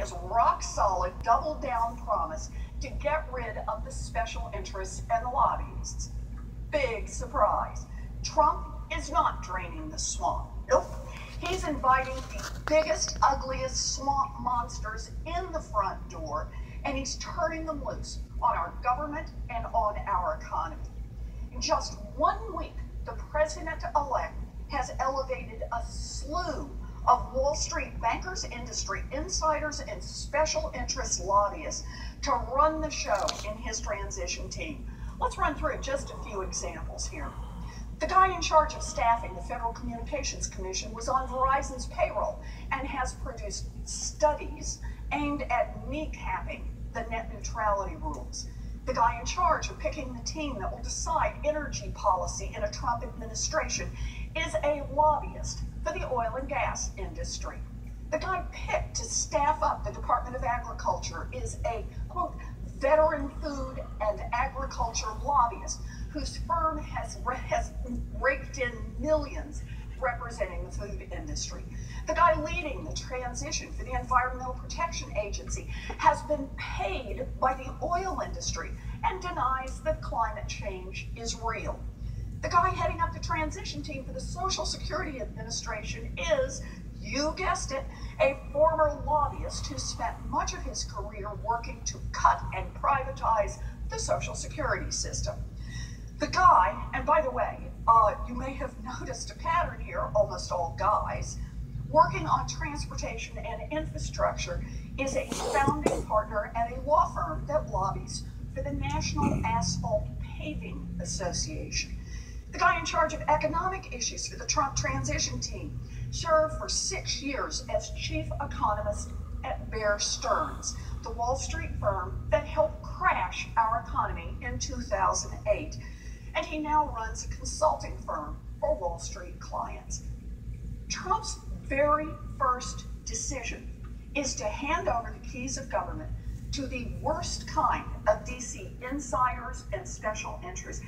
his rock-solid, double-down promise to get rid of the special interests and the lobbyists. Big surprise. Trump is not draining the swamp. Nope. He's inviting the biggest, ugliest swamp monsters in the front door, and he's turning them loose on our government and on our economy. In just 1 week, the president-elect has elevated a slew of Wall Street bankers, industry insiders, and special interest lobbyists to run the show in his transition team. Let's run through just a few examples here. The guy in charge of staffing the Federal Communications Commission was on Verizon's payroll and has produced studies aimed at kneecapping the net neutrality rules. The guy in charge of picking the team that will decide energy policy in a Trump administration is a lobbyist for the oil and gas industry. The guy picked to staff up the Department of Agriculture is a, quote, veteran food and agriculture lobbyist whose firm has raked in millions representing the food industry. The guy leading the transition for the Environmental Protection Agency has been paid by the oil industry and denies that climate change is real. The guy heading up the transition team for the Social Security Administration is, you guessed it, a former lobbyist who spent much of his career working to cut and privatize the Social Security system. The guy, and by the way, you may have noticed a pattern here, almost all guys, working on transportation and infrastructure, is a founding partner at a law firm that lobbies for the National Asphalt Paving Association. The guy in charge of economic issues for the Trump transition team served for 6 years as chief economist at Bear Stearns, the Wall Street firm that helped crash our economy in 2008. And he now runs a consulting firm for Wall Street clients. Trump's very first decision is to hand over the keys of government to the worst kind of DC insiders and special interests.